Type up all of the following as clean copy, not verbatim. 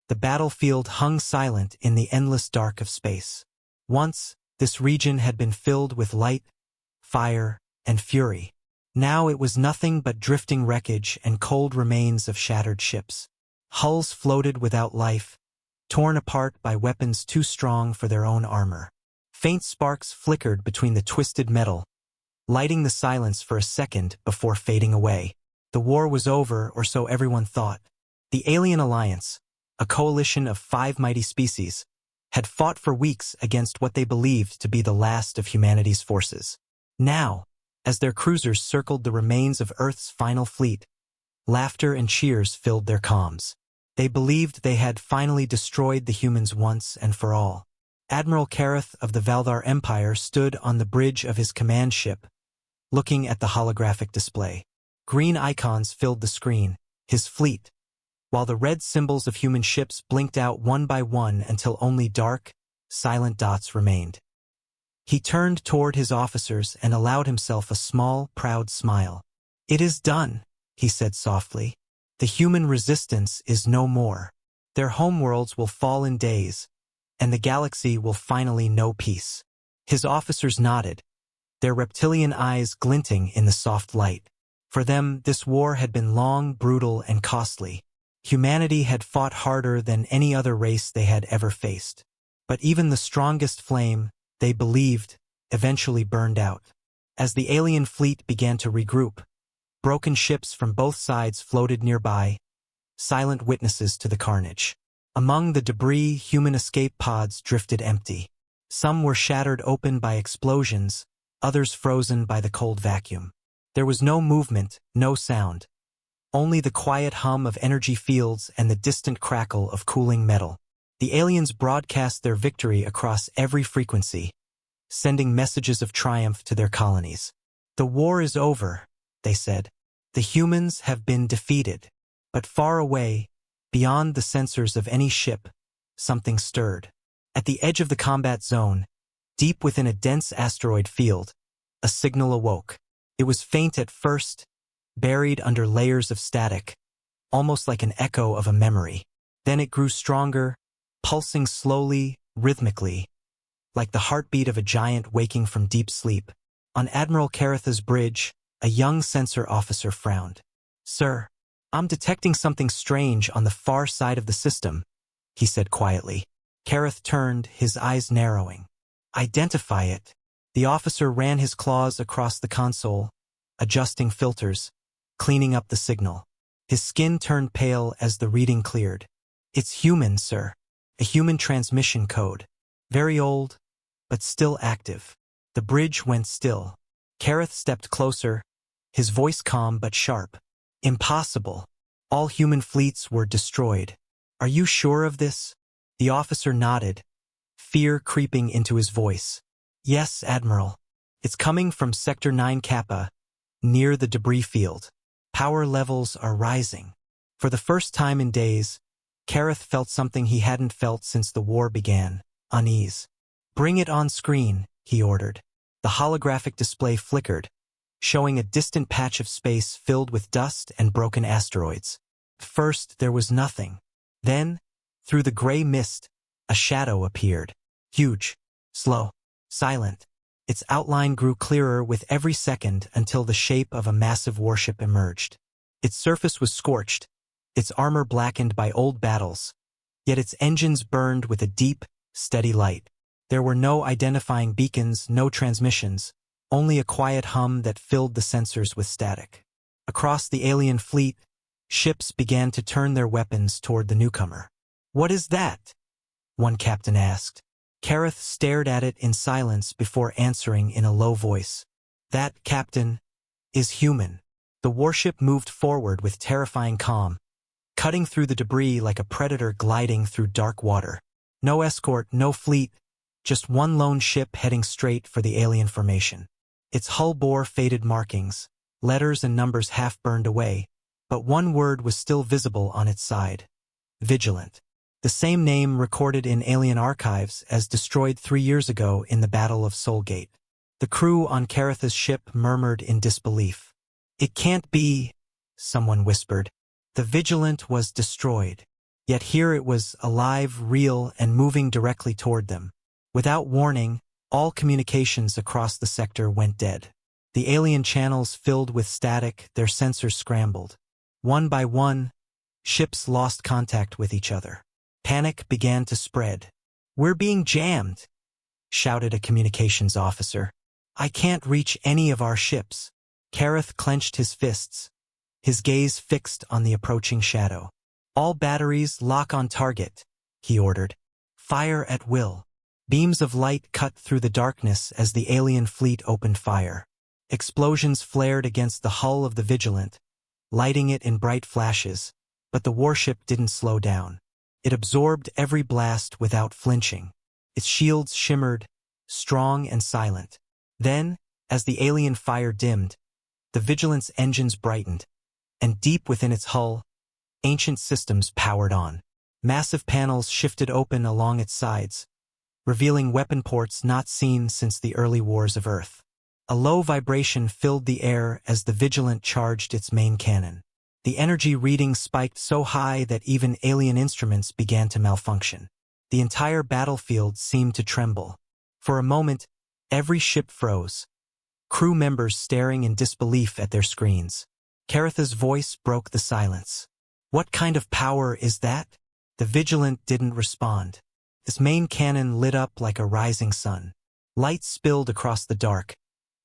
The battlefield hung silent in the endless dark of space. Once, this region had been filled with light, fire, and fury. Now it was nothing but drifting wreckage and cold remains of shattered ships. Hulls floated without life, torn apart by weapons too strong for their own armor. Faint sparks flickered between the twisted metal, lighting the silence for a second before fading away. The war was over, or so everyone thought. The Alien Alliance, a coalition of 5 mighty species, had fought for weeks against what they believed to be the last of humanity's forces. Now, as their cruisers circled the remains of Earth's final fleet, laughter and cheers filled their comms. They believed they had finally destroyed the humans once and for all. Admiral Kareth of the Valdar Empire stood on the bridge of his command ship, looking at the holographic display. Green icons filled the screen, his fleet, while the red symbols of human ships blinked out one by one until only dark, silent dots remained. He turned toward his officers and allowed himself a small, proud smile. "It is done," he said softly. "The human resistance is no more. Their homeworlds will fall in days, and the galaxy will finally know peace." His officers nodded, their reptilian eyes glinting in the soft light. For them, this war had been long, brutal, and costly. Humanity had fought harder than any other race they had ever faced. But even the strongest flame, they believed, eventually burned out. As the alien fleet began to regroup, broken ships from both sides floated nearby, silent witnesses to the carnage. Among the debris, human escape pods drifted empty. Some were shattered open by explosions, others frozen by the cold vacuum. There was no movement, no sound. Only the quiet hum of energy fields and the distant crackle of cooling metal. The aliens broadcast their victory across every frequency, sending messages of triumph to their colonies. "The war is over," they said. "The humans have been defeated." But far away, beyond the sensors of any ship, something stirred. At the edge of the combat zone, deep within a dense asteroid field, a signal awoke. It was faint at first, buried under layers of static, almost like an echo of a memory. Then it grew stronger, pulsing slowly, rhythmically, like the heartbeat of a giant waking from deep sleep. On Admiral Kareth's bridge, a young sensor officer frowned. "Sir, I'm detecting something strange on the far side of the system," he said quietly. Kareth turned, his eyes narrowing. "Identify it." The officer ran his claws across the console, adjusting filters, cleaning up the signal. His skin turned pale as the reading cleared. "It's human, sir. A human transmission code. Very old, but still active." The bridge went still. Kareth stepped closer, his voice calm but sharp. "Impossible. All human fleets were destroyed. Are you sure of this?" The officer nodded, fear creeping into his voice. "Yes, Admiral. It's coming from Sector 9 Kappa, near the debris field. Power levels are rising." For the first time in days, Kareth felt something he hadn't felt since the war began: unease. "Bring it on screen," he ordered. The holographic display flickered, showing a distant patch of space filled with dust and broken asteroids. First, there was nothing. Then, through the gray mist, a shadow appeared. Huge, slow, silent. Its outline grew clearer with every second until the shape of a massive warship emerged. Its surface was scorched, its armor blackened by old battles, yet its engines burned with a deep, steady light. There were no identifying beacons, no transmissions, only a quiet hum that filled the sensors with static. Across the alien fleet, ships began to turn their weapons toward the newcomer. "What is that?" one captain asked. Kareth stared at it in silence before answering in a low voice. "That, Captain, is human." The warship moved forward with terrifying calm, cutting through the debris like a predator gliding through dark water. No escort, no fleet, just one lone ship heading straight for the alien formation. Its hull bore faded markings, letters and numbers half burned away, but one word was still visible on its side: Vigilant. The same name recorded in alien archives as destroyed 3 years ago in the Battle of Soulgate. The crew on Kareth's ship murmured in disbelief. "It can't be," someone whispered. "The Vigilant was destroyed." Yet here it was, alive, real, and moving directly toward them. Without warning, all communications across the sector went dead. The alien channels filled with static, their sensors scrambled. One by one, ships lost contact with each other. Panic began to spread. "We're being jammed," shouted a communications officer. "I can't reach any of our ships." Kareth clenched his fists, his gaze fixed on the approaching shadow. "All batteries lock on target," he ordered. "Fire at will." Beams of light cut through the darkness as the alien fleet opened fire. Explosions flared against the hull of the Vigilant, lighting it in bright flashes, but the warship didn't slow down. It absorbed every blast without flinching. Its shields shimmered, strong and silent. Then, as the alien fire dimmed, the Vigilant's engines brightened, and deep within its hull, ancient systems powered on. Massive panels shifted open along its sides, revealing weapon ports not seen since the early wars of Earth. A low vibration filled the air as the Vigilant charged its main cannon. The energy reading spiked so high that even alien instruments began to malfunction. The entire battlefield seemed to tremble. For a moment, every ship froze, crew members staring in disbelief at their screens. Kareth's voice broke the silence. "What kind of power is that?" The Vigilant didn't respond. Its main cannon lit up like a rising sun. Light spilled across the dark,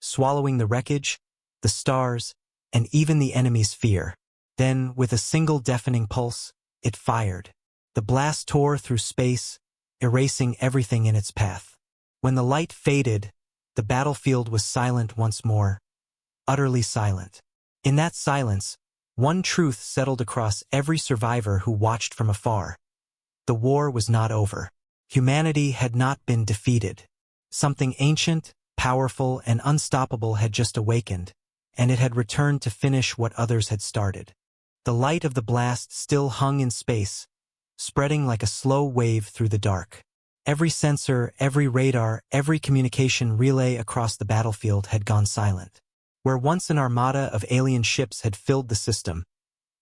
swallowing the wreckage, the stars, and even the enemy's fear. Then, with a single deafening pulse, it fired. The blast tore through space, erasing everything in its path. When the light faded, the battlefield was silent once more, utterly silent. In that silence, one truth settled across every survivor who watched from afar. The war was not over. Humanity had not been defeated. Something ancient, powerful, and unstoppable had just awakened, and it had returned to finish what others had started. The light of the blast still hung in space, spreading like a slow wave through the dark. Every sensor, every radar, every communication relay across the battlefield had gone silent. Where once an armada of alien ships had filled the system,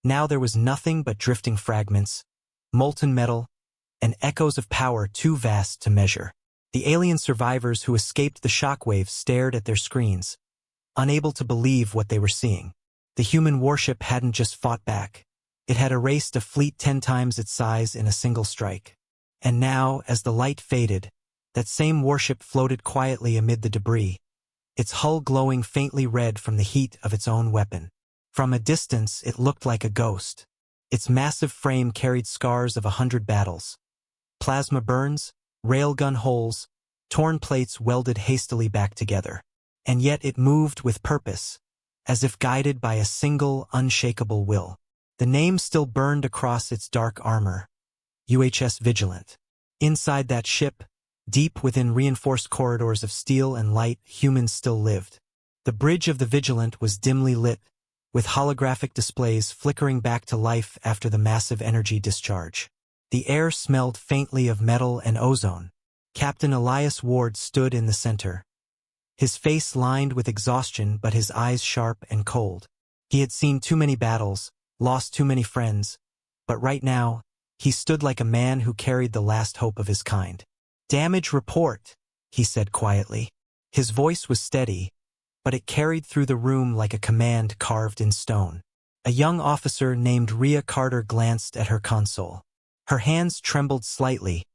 now there was nothing but drifting fragments, molten metal, and echoes of power too vast to measure. The alien survivors who escaped the shockwaves stared at their screens, unable to believe what they were seeing. The human warship hadn't just fought back. It had erased a fleet 10 times its size in a single strike. And now, as the light faded, that same warship floated quietly amid the debris, its hull glowing faintly red from the heat of its own weapon. From a distance, it looked like a ghost. Its massive frame carried scars of 100 battles. Plasma burns, railgun holes, torn plates welded hastily back together. And yet it moved with purpose, as if guided by a single, unshakable will. The name still burned across its dark armor: UHS Vigilant. Inside that ship, deep within reinforced corridors of steel and light, humans still lived. The bridge of the Vigilant was dimly lit, with holographic displays flickering back to life after the massive energy discharge. The air smelled faintly of metal and ozone. Captain Elias Ward stood in the center, his face lined with exhaustion but his eyes sharp and cold. He had seen too many battles, lost too many friends, but right now, he stood like a man who carried the last hope of his kind. "Damage report," he said quietly. His voice was steady, but it carried through the room like a command carved in stone. A young officer named Rhea Carter glanced at her console. Her hands trembled slightly,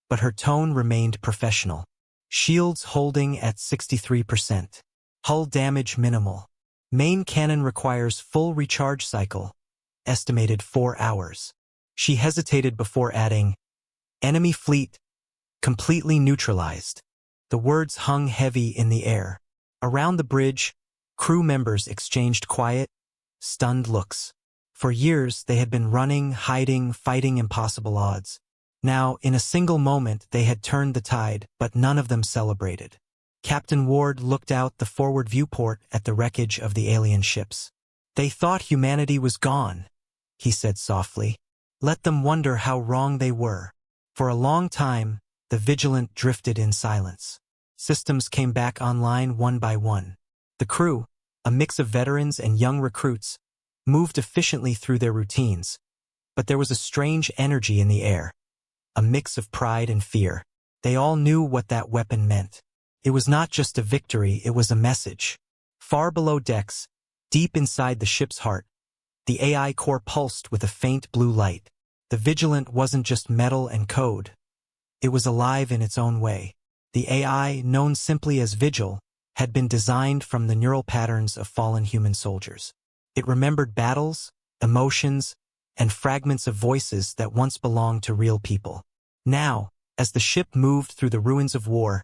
but her tone remained professional. "Shields holding at 63%. Hull damage minimal. Main cannon requires full recharge cycle, estimated 4 hours." She hesitated before adding, "Enemy fleet, completely neutralized." The words hung heavy in the air. Around the bridge, crew members exchanged quiet, stunned looks. For years, they had been running, hiding, fighting impossible odds. Now, in a single moment, they had turned the tide, but none of them celebrated. Captain Ward looked out the forward viewport at the wreckage of the alien ships. "They thought humanity was gone," he said softly. "Let them wonder how wrong they were." For a long time, the Vigilant drifted in silence. Systems came back online one by one. The crew, a mix of veterans and young recruits, moved efficiently through their routines, But there was a strange energy in the air, a mix of pride and fear. They all knew what that weapon meant. It was not just a victory, it was a message. Far below decks, deep inside the ship's heart, the AI core pulsed with a faint blue light. The Vigilant wasn't just metal and code. It was alive in its own way. The AI, known simply as Vigil, had been designed from the neural patterns of fallen human soldiers. It remembered battles, emotions, and fragments of voices that once belonged to real people. Now, as the ship moved through the ruins of war,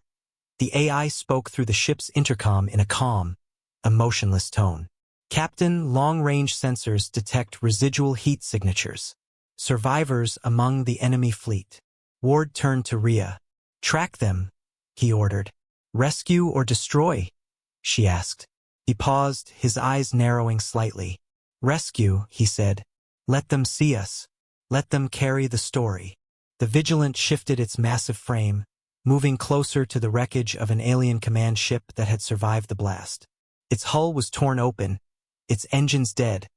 the AI spoke through the ship's intercom in a calm, emotionless tone. Captain, long-range sensors detect residual heat signatures. Survivors among the enemy fleet. Ward turned to Rhea. Track them, he ordered. Rescue or destroy? She asked. He paused, his eyes narrowing slightly. Rescue, he said. Let them see us. Let them carry the story. The Vigilant shifted its massive frame, moving closer to the wreckage of an alien command ship that had survived the blast. Its hull was torn open, its engines dead,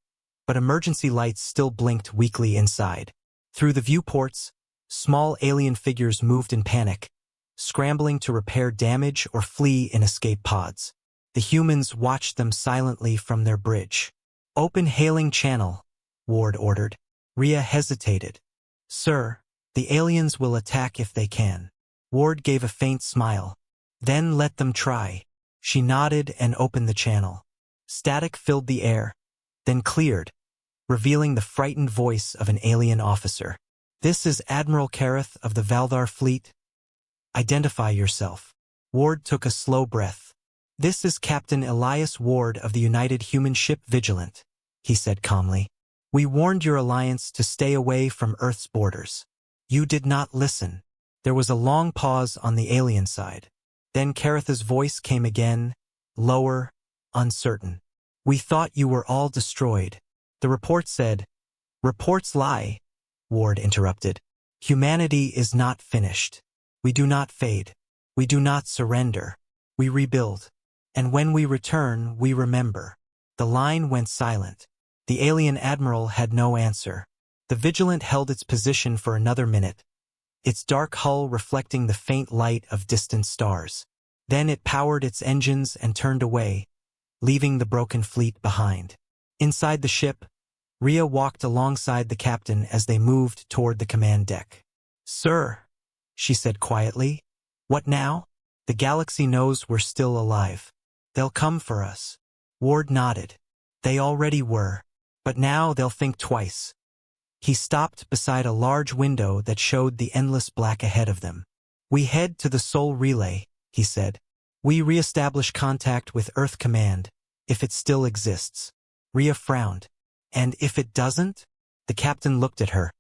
but emergency lights still blinked weakly inside. Through the viewports, small alien figures moved in panic, scrambling to repair damage or flee in escape pods. The humans watched them silently from their bridge. Open hailing channel, Ward ordered. Rhea hesitated. Sir, the aliens will attack if they can. Ward gave a faint smile. Then let them try. She nodded and opened the channel. Static filled the air, then cleared, revealing the frightened voice of an alien officer. This is Admiral Kareth of the Valdar fleet. Identify yourself. Ward took a slow breath. This is Captain Elias Ward of the United Human Ship Vigilant, he said calmly. We warned your alliance to stay away from Earth's borders. You did not listen. There was a long pause on the alien side. Then Kareth's voice came again, lower, uncertain. We thought you were all destroyed. The report said. Reports lie, Ward interrupted. Humanity is not finished. We do not fade. We do not surrender. We rebuild. And when we return, we remember. The line went silent. The alien admiral had no answer. The Vigilant held its position for another minute, its dark hull reflecting the faint light of distant stars. Then it powered its engines and turned away, leaving the broken fleet behind. Inside the ship, Rhea walked alongside the captain as they moved toward the command deck. Sir, she said quietly. What now? The galaxy knows we're still alive. They'll come for us. Ward nodded. They already were, but now they'll think twice. He stopped beside a large window that showed the endless black ahead of them. We head to the Sol Relay, he said. We reestablish contact with Earth Command, if it still exists. Rhea frowned. And if it doesn't? The captain looked at her,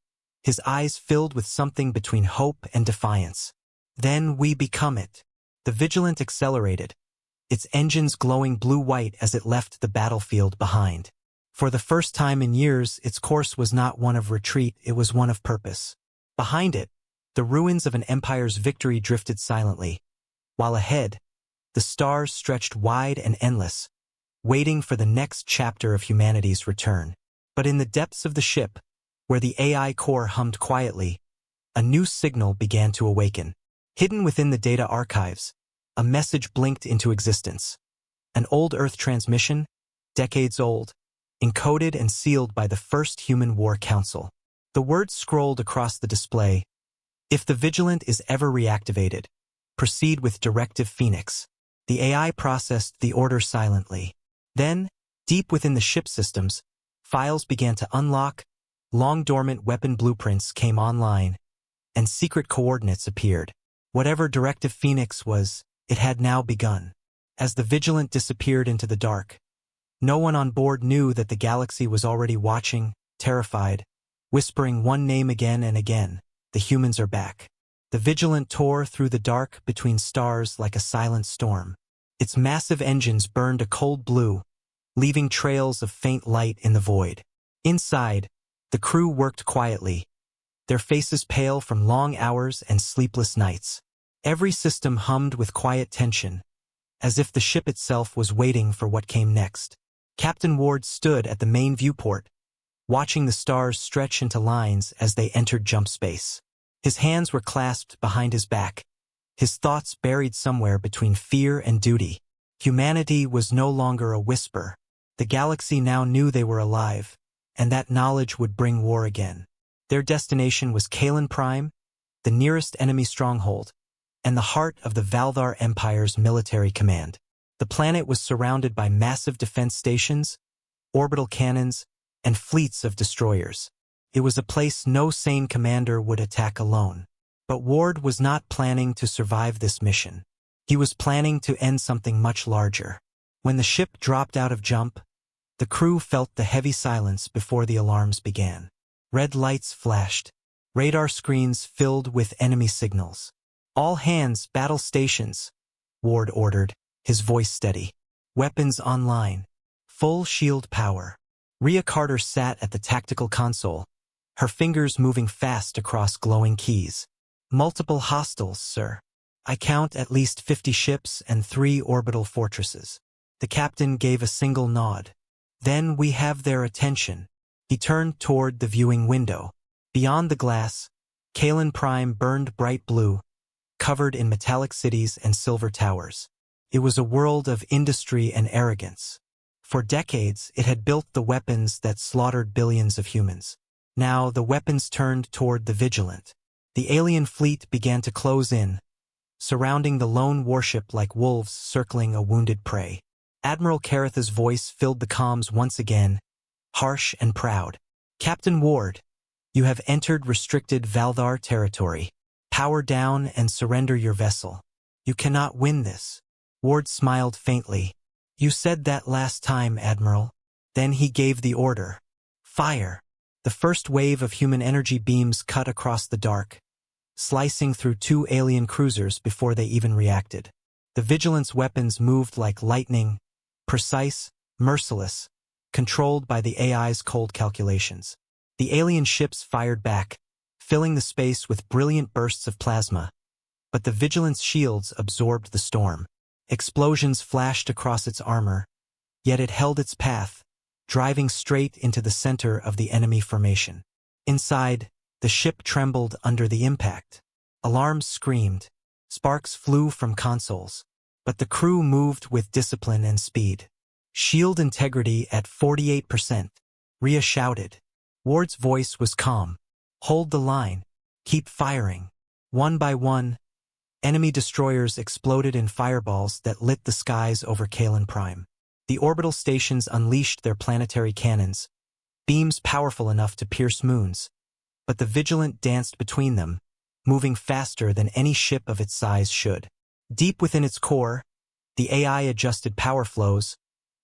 his eyes filled with something between hope and defiance. Then we become it. The Vigilant accelerated, its engines glowing blue-white as it left the battlefield behind. For the first time in years, its course was not one of retreat, it was one of purpose. Behind it, the ruins of an empire's victory drifted silently, while ahead, the stars stretched wide and endless, waiting for the next chapter of humanity's return. But in the depths of the ship, where the AI core hummed quietly, a new signal began to awaken. Hidden within the data archives, a message blinked into existence. An old Earth transmission, decades old, encoded and sealed by the first Human War Council. The words scrolled across the display. If the Vigilant is ever reactivated, proceed with Directive Phoenix. The AI processed the order silently. Then, deep within the ship systems, files began to unlock, long-dormant weapon blueprints came online, and secret coordinates appeared. Whatever Directive Phoenix was, it had now begun. As the Vigilant disappeared into the dark, no one on board knew that the galaxy was already watching, terrified, whispering one name again and again. The humans are back. The Vigilant tore through the dark between stars like a silent storm. Its massive engines burned a cold blue, leaving trails of faint light in the void. Inside, the crew worked quietly, their faces pale from long hours and sleepless nights. Every system hummed with quiet tension, as if the ship itself was waiting for what came next. Captain Ward stood at the main viewport, watching the stars stretch into lines as they entered jump space. His hands were clasped behind his back, his thoughts buried somewhere between fear and duty. Humanity was no longer a whisper. The galaxy now knew they were alive, and that knowledge would bring war again. Their destination was Kalen Prime, the nearest enemy stronghold, and the heart of the Valdar Empire's military command. The planet was surrounded by massive defense stations, orbital cannons, and fleets of destroyers. It was a place no sane commander would attack alone. But Ward was not planning to survive this mission. He was planning to end something much larger. When the ship dropped out of jump, the crew felt the heavy silence before the alarms began. Red lights flashed. Radar screens filled with enemy signals. "All hands, battle stations," Ward ordered, his voice steady. "Weapons online. Full shield power." Rhea Carter sat at the tactical console, her fingers moving fast across glowing keys. "Multiple hostiles, sir. I count at least 50 ships and 3 orbital fortresses." The captain gave a single nod. "Then we have their attention." He turned toward the viewing window. Beyond the glass, Kalen Prime burned bright blue, covered in metallic cities and silver towers. It was a world of industry and arrogance. For decades, it had built the weapons that slaughtered billions of humans. Now, the weapons turned toward the vigilant. The alien fleet began to close in, surrounding the lone warship like wolves circling a wounded prey. Admiral Caratha's voice filled the comms once again, harsh and proud. "Captain Ward, you have entered restricted Valdar territory. Power down and surrender your vessel. You cannot win this." Ward smiled faintly. "You said that last time, Admiral." Then he gave the order. "Fire." The first wave of human energy beams cut across the dark, slicing through 2 alien cruisers before they even reacted. The Vigilance weapons moved like lightning, precise, merciless, controlled by the AI's cold calculations. The alien ships fired back, filling the space with brilliant bursts of plasma, but the Vigilance shields absorbed the storm. Explosions flashed across its armor, yet it held its path, driving straight into the center of the enemy formation. Inside, the ship trembled under the impact. Alarms screamed, sparks flew from consoles, but the crew moved with discipline and speed. "Shield integrity at 48%, Rhea shouted. Ward's voice was calm. "Hold the line. Keep firing." One by one, enemy destroyers exploded in fireballs that lit the skies over Kalen Prime. The orbital stations unleashed their planetary cannons, beams powerful enough to pierce moons, but the Vigilant danced between them, moving faster than any ship of its size should. Deep within its core, the AI adjusted power flows,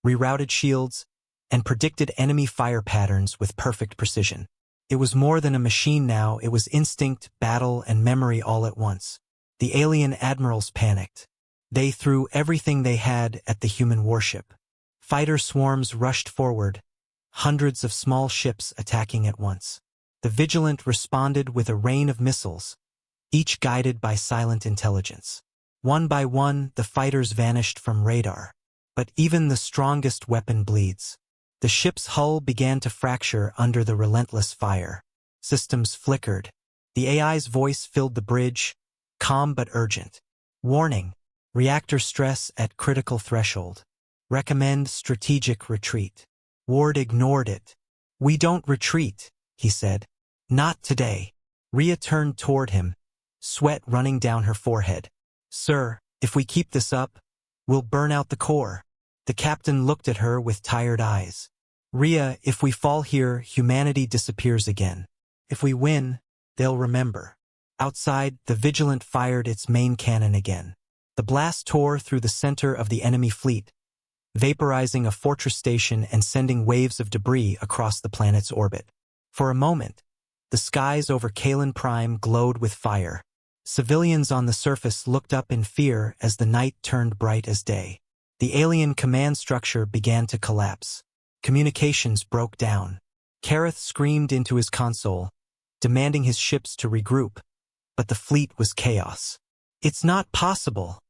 rerouted shields, and predicted enemy fire patterns with perfect precision. It was more than a machine now, it was instinct, battle, and memory all at once. The alien admirals panicked. They threw everything they had at the human warship. Fighter swarms rushed forward, hundreds of small ships attacking at once. The Vigilant responded with a rain of missiles, each guided by silent intelligence. One by one, the fighters vanished from radar. But even the strongest weapon bleeds. The ship's hull began to fracture under the relentless fire. Systems flickered. The AI's voice filled the bridge, calm but urgent. "Warning, reactor stress at critical threshold. Recommend strategic retreat." Ward ignored it. "We don't retreat," he said. "Not today." Rhea turned toward him, sweat running down her forehead. "Sir, if we keep this up, we'll burn out the core." The captain looked at her with tired eyes. "Rhea, if we fall here, humanity disappears again. If we win, they'll remember." Outside, the Vigilant fired its main cannon again. The blast tore through the center of the enemy fleet, vaporizing a fortress station and sending waves of debris across the planet's orbit. For a moment, the skies over Kalen Prime glowed with fire. Civilians on the surface looked up in fear as the night turned bright as day. The alien command structure began to collapse. Communications broke down. Carath screamed into his console, demanding his ships to regroup, but the fleet was chaos. "It's not possible,"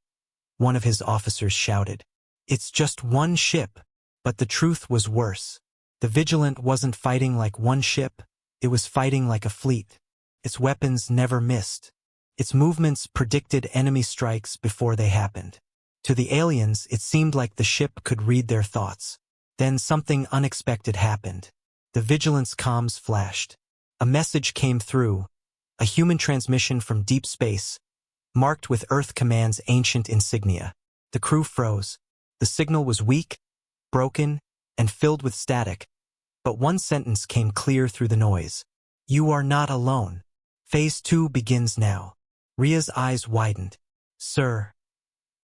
one of his officers shouted. "It's just one ship." But the truth was worse. The Vigilant wasn't fighting like one ship, it was fighting like a fleet. Its weapons never missed. Its movements predicted enemy strikes before they happened. To the aliens, it seemed like the ship could read their thoughts. Then something unexpected happened. The Vigilant's comms flashed. A message came through, a human transmission from deep space, marked with Earth Command's ancient insignia. The crew froze. The signal was weak, broken, and filled with static, but one sentence came clear through the noise. "You are not alone. Phase 2 begins now." Ria's eyes widened. "Sir,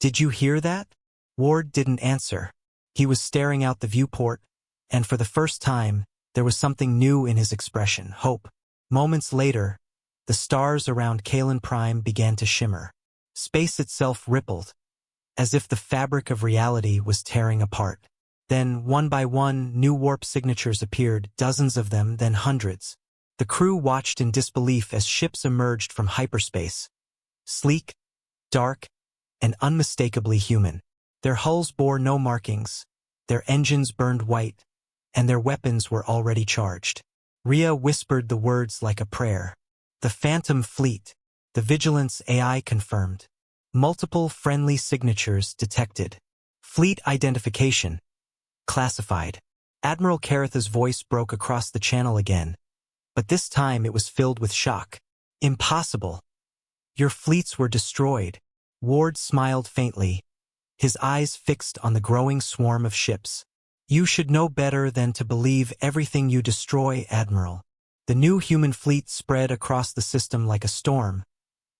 did you hear that?" Ward didn't answer. He was staring out the viewport, and for the first time, there was something new in his expression, hope. Moments later, the stars around Kalen Prime began to shimmer. Space itself rippled, as if the fabric of reality was tearing apart. Then, one by one, new warp signatures appeared, dozens of them, then hundreds. The crew watched in disbelief as ships emerged from hyperspace. Sleek, dark, and unmistakably human. Their hulls bore no markings, their engines burned white, and their weapons were already charged. Ria whispered the words like a prayer. "The Phantom Fleet," the Vigilance AI confirmed. Multiple friendly signatures detected. "Fleet identification. Classified." Admiral Caratha's voice broke across the channel again, but this time it was filled with shock. "Impossible. Your fleets were destroyed." Ward smiled faintly, his eyes fixed on the growing swarm of ships. "You should know better than to believe everything you destroy, Admiral." The new human fleet spread across the system like a storm,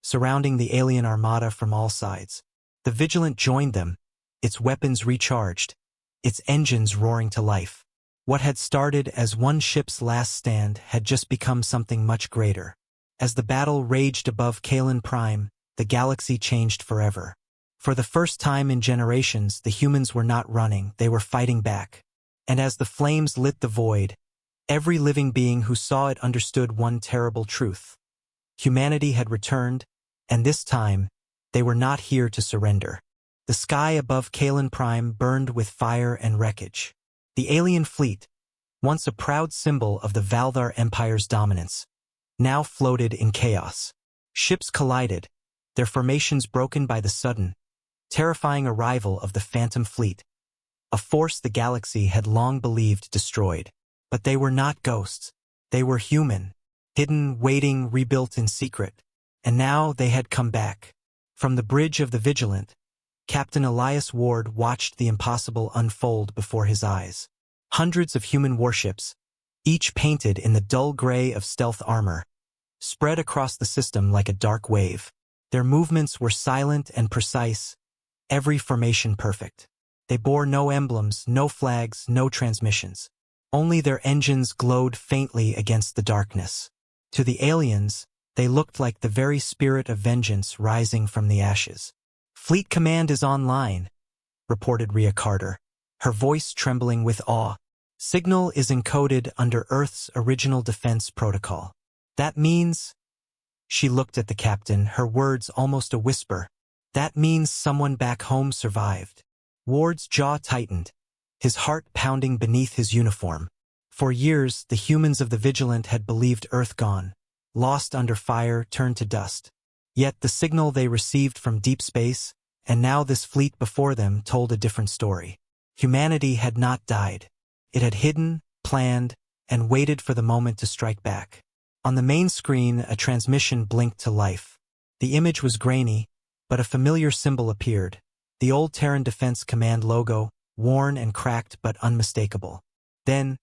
surrounding the alien armada from all sides. The Vigilant joined them, its weapons recharged, its engines roaring to life. What had started as one ship's last stand had just become something much greater. As the battle raged above Kalen Prime, the galaxy changed forever. For the first time in generations, the humans were not running, they were fighting back. And as the flames lit the void, every living being who saw it understood one terrible truth. Humanity had returned, and this time, they were not here to surrender. The sky above Kalen Prime burned with fire and wreckage. The alien fleet, once a proud symbol of the Valdar Empire's dominance, now floated in chaos. Ships collided, their formations broken by the sudden, terrifying arrival of the Phantom Fleet, a force the galaxy had long believed destroyed. But they were not ghosts. They were human, hidden, waiting, rebuilt in secret. And now they had come back. From the bridge of the Vigilant, Captain Elias Ward watched the impossible unfold before his eyes. Hundreds of human warships, each painted in the dull gray of stealth armor, spread across the system like a dark wave. Their movements were silent and precise, every formation perfect. They bore no emblems, no flags, no transmissions. Only their engines glowed faintly against the darkness. To the aliens, they looked like the very spirit of vengeance rising from the ashes. "Fleet Command is online," reported Ria Carter, her voice trembling with awe. "Signal is encoded under Earth's original defense protocol. That means—" She looked at the captain, her words almost a whisper. "That means someone back home survived." Ward's jaw tightened, his heart pounding beneath his uniform. For years, the humans of the Vigilant had believed Earth gone, lost under fire, turned to dust. Yet the signal they received from deep space, and now this fleet before them, told a different story. Humanity had not died. It had hidden, planned, and waited for the moment to strike back. On the main screen, a transmission blinked to life. The image was grainy, but a familiar symbol appeared. The old Terran Defense Command logo, worn and cracked but unmistakable. Then,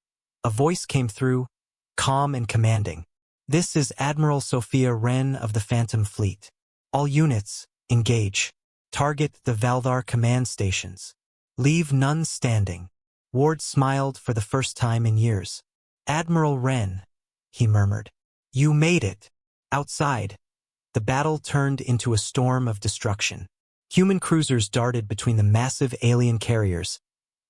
a voice came through, calm and commanding. "This is Admiral Sophia Wren of the Phantom Fleet. All units, engage. Target the Valdar command stations. Leave none standing." Ward smiled for the first time in years. "Admiral Wren," he murmured. "You made it." Outside, the battle turned into a storm of destruction. Human cruisers darted between the massive alien carriers,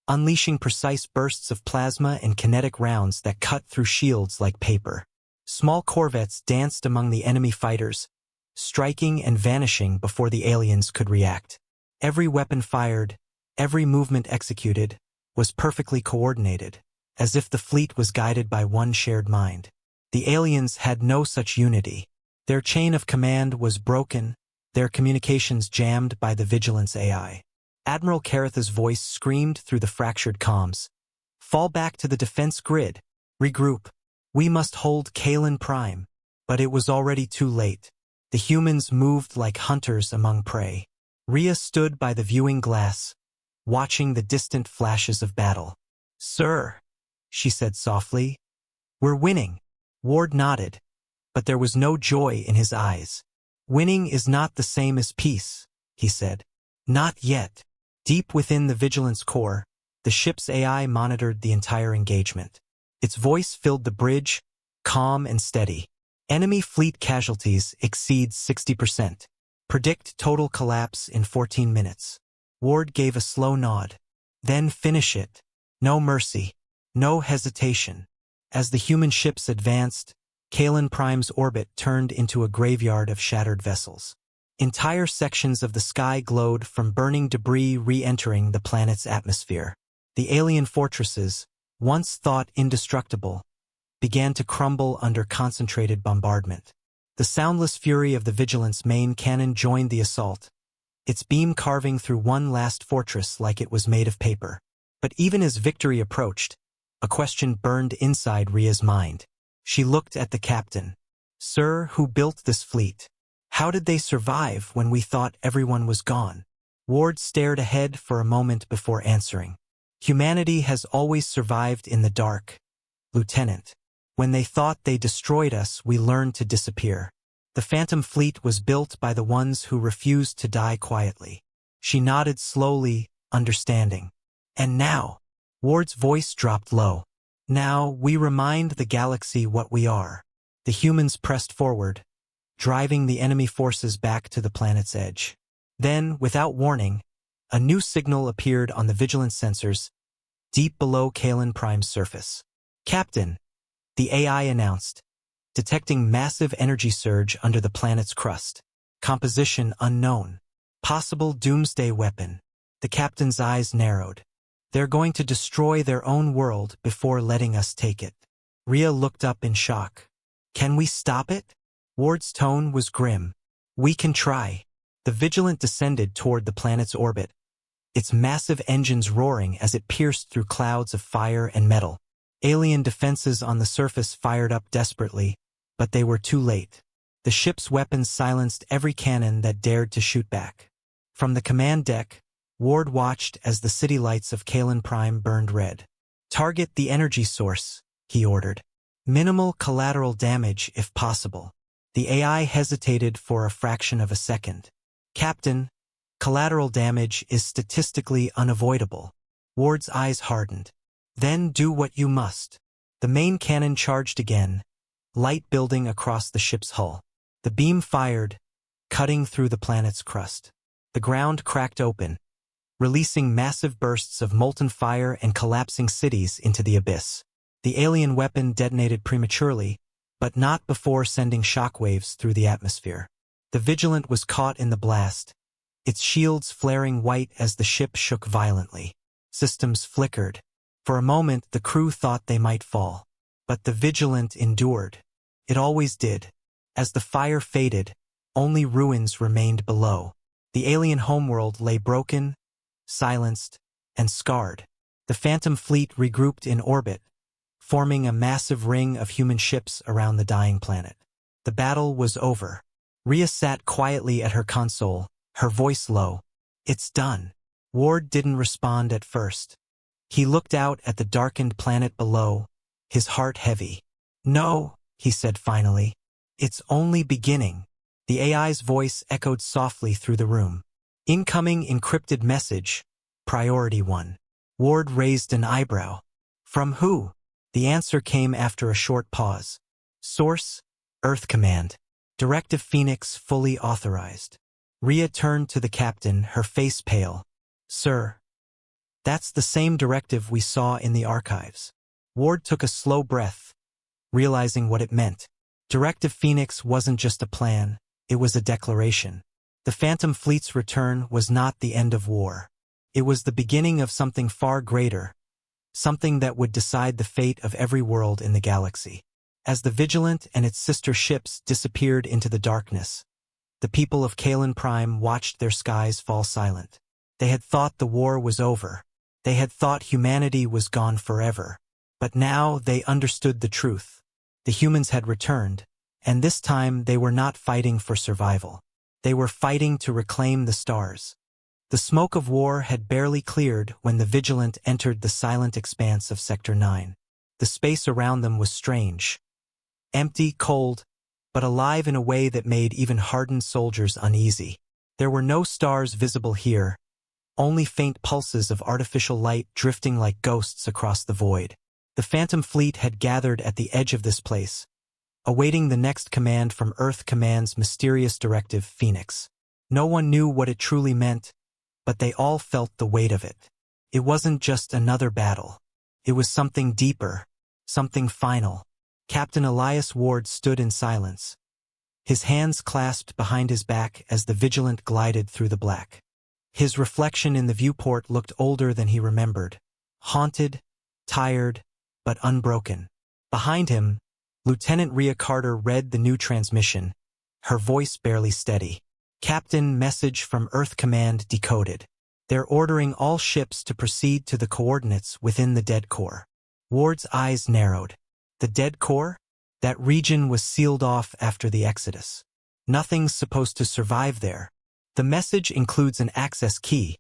unleashing precise bursts of plasma and kinetic rounds that cut through shields like paper. Small corvettes danced among the enemy fighters, striking and vanishing before the aliens could react. Every weapon fired, every movement executed, was perfectly coordinated, as if the fleet was guided by one shared mind. The aliens had no such unity. Their chain of command was broken, their communications jammed by the Vigilance AI. Admiral Caratha's voice screamed through the fractured comms. "Fall back to the defense grid. Regroup. We must hold Kalen Prime." But it was already too late. The humans moved like hunters among prey. Rhea stood by the viewing glass, watching the distant flashes of battle. "Sir," she said softly, "we're winning." Ward nodded, but there was no joy in his eyes. "Winning is not the same as peace," he said. "Not yet." Deep within the Vigilance core, the ship's AI monitored the entire engagement. Its voice filled the bridge, calm and steady. "Enemy fleet casualties exceed 60%. Predict total collapse in 14 minutes. Ward gave a slow nod. "Then finish it. No mercy. No hesitation." As the human ships advanced, Kalen Prime's orbit turned into a graveyard of shattered vessels. Entire sections of the sky glowed from burning debris re-entering the planet's atmosphere. The alien fortresses, once thought indestructible, began to crumble under concentrated bombardment. The soundless fury of the Vigilance main cannon joined the assault, its beam carving through one last fortress like it was made of paper. But even as victory approached, a question burned inside Rhea's mind. She looked at the captain. "Sir, who built this fleet? How did they survive when we thought everyone was gone?" Ward stared ahead for a moment before answering. "Humanity has always survived in the dark, Lieutenant. When they thought they destroyed us, we learned to disappear. The Phantom Fleet was built by the ones who refused to die quietly." She nodded slowly, understanding. "And now," Ward's voice dropped low, "now we remind the galaxy what we are." The humans pressed forward, driving the enemy forces back to the planet's edge. Then, without warning, a new signal appeared on the Vigilance sensors, deep below Kalen Prime's surface. "Captain," the AI announced, detecting massive energy surge under the planet's crust. "Composition unknown. Possible doomsday weapon." The captain's eyes narrowed. "They're going to destroy their own world before letting us take it." Rhea looked up in shock. "Can we stop it?" Ward's tone was grim. "We can try." The Vigilant descended toward the planet's orbit, its massive engines roaring as it pierced through clouds of fire and metal. Alien defenses on the surface fired up desperately, but they were too late. The ship's weapons silenced every cannon that dared to shoot back. From the command deck, Ward watched as the city lights of Kalen Prime burned red. "Target the energy source," he ordered. "Minimal collateral damage if possible." The AI hesitated for a fraction of a second. "Captain, collateral damage is statistically unavoidable." Ward's eyes hardened. "Then do what you must." The main cannon charged again, light building across the ship's hull. The beam fired, cutting through the planet's crust. The ground cracked open, releasing massive bursts of molten fire and collapsing cities into the abyss. The alien weapon detonated prematurely, but not before sending shockwaves through the atmosphere. The Vigilant was caught in the blast, its shields flaring white as the ship shook violently. Systems flickered. For a moment, the crew thought they might fall. But the Vigilant endured. It always did. As the fire faded, only ruins remained below. The alien homeworld lay broken, silenced, and scarred. The Phantom Fleet regrouped in orbit, forming a massive ring of human ships around the dying planet. The battle was over. Rhea sat quietly at her console, her voice low. "It's done." Ward didn't respond at first. He looked out at the darkened planet below, his heart heavy. "No," he said finally. "It's only beginning." The AI's voice echoed softly through the room. "Incoming encrypted message, Priority 1. Ward raised an eyebrow. "From who?" The answer came after a short pause. "Source, Earth Command. Directive Phoenix fully authorized." Rhea turned to the captain, her face pale. "Sir, that's the same directive we saw in the archives." Ward took a slow breath, realizing what it meant. Directive Phoenix wasn't just a plan, it was a declaration. The Phantom Fleet's return was not the end of war. It was the beginning of something far greater, something that would decide the fate of every world in the galaxy. As the Vigilant and its sister ships disappeared into the darkness, the people of Kalen Prime watched their skies fall silent. They had thought the war was over. They had thought humanity was gone forever. But now they understood the truth. The humans had returned, and this time they were not fighting for survival. They were fighting to reclaim the stars. The smoke of war had barely cleared when the Vigilant entered the silent expanse of Sector 9. The space around them was strange. Empty, cold, but alive in a way that made even hardened soldiers uneasy. There were no stars visible here, only faint pulses of artificial light drifting like ghosts across the void. The Phantom Fleet had gathered at the edge of this place, awaiting the next command from Earth Command's mysterious directive, Phoenix. No one knew what it truly meant, but they all felt the weight of it. It wasn't just another battle. It was something deeper, something final. Captain Elias Ward stood in silence, his hands clasped behind his back as the Vigilant glided through the black. His reflection in the viewport looked older than he remembered, haunted, tired, but unbroken. Behind him, Lieutenant Rhea Carter read the new transmission, her voice barely steady. Captain, message from Earth Command decoded. They're ordering all ships to proceed to the coordinates within the dead core. Ward's eyes narrowed. The dead core? That region was sealed off after the Exodus. Nothing's supposed to survive there. The message includes an access key,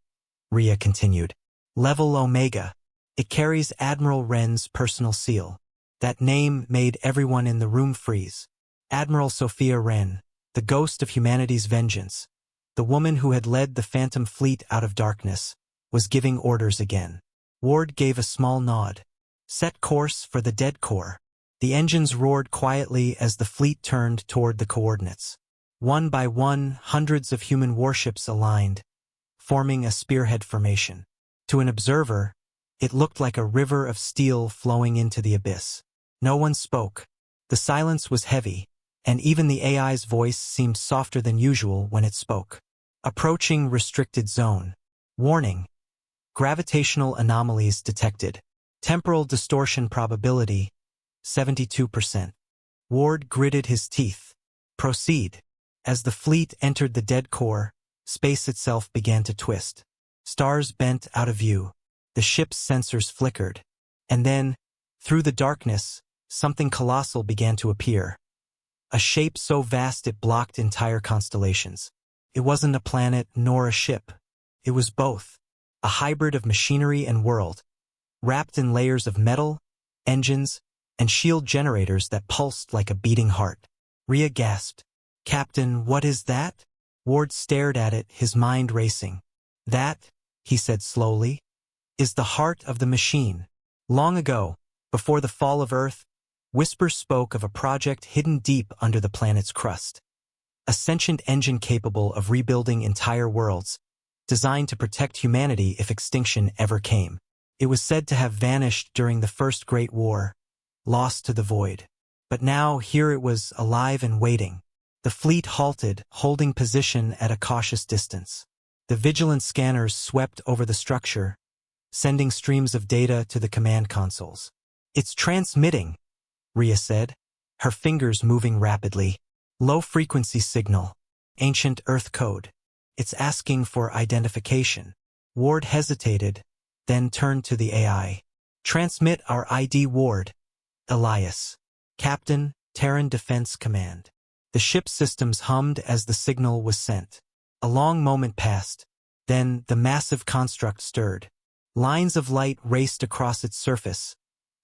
Rhea continued. Level Omega. It carries Admiral Wren's personal seal. That name made everyone in the room freeze. Admiral Sophia Wren, the ghost of humanity's vengeance, the woman who had led the Phantom Fleet out of darkness, was giving orders again. Ward gave a small nod. Set course for the dead core. The engines roared quietly as the fleet turned toward the coordinates. One by one, hundreds of human warships aligned, forming a spearhead formation. To an observer, it looked like a river of steel flowing into the abyss. No one spoke. The silence was heavy, and even the AI's voice seemed softer than usual when it spoke. Approaching restricted zone. Warning. Gravitational anomalies detected. Temporal distortion probability, 72%. Ward gritted his teeth. Proceed. As the fleet entered the dead core, space itself began to twist. Stars bent out of view. The ship's sensors flickered. And then, through the darkness, something colossal began to appear. A shape so vast it blocked entire constellations. It wasn't a planet nor a ship. It was both. A hybrid of machinery and world, wrapped in layers of metal, engines, and shield generators that pulsed like a beating heart. Rhea gasped. Captain, what is that? Ward stared at it, his mind racing. That, he said slowly, is the heart of the machine. Long ago, before the fall of Earth, whispers spoke of a project hidden deep under the planet's crust. A sentient engine capable of rebuilding entire worlds, designed to protect humanity if extinction ever came. It was said to have vanished during the First Great War, lost to the void. But now here it was, alive and waiting. The fleet halted, holding position at a cautious distance. The vigilant scanners swept over the structure, sending streams of data to the command consoles. It's transmitting, Rhea said, her fingers moving rapidly. Low-frequency signal. Ancient Earth code. It's asking for identification. Ward hesitated, then turned to the AI. Transmit our ID, Ward. Elias. Captain, Terran Defense Command. The ship's systems hummed as the signal was sent. A long moment passed. Then the massive construct stirred. Lines of light raced across its surface,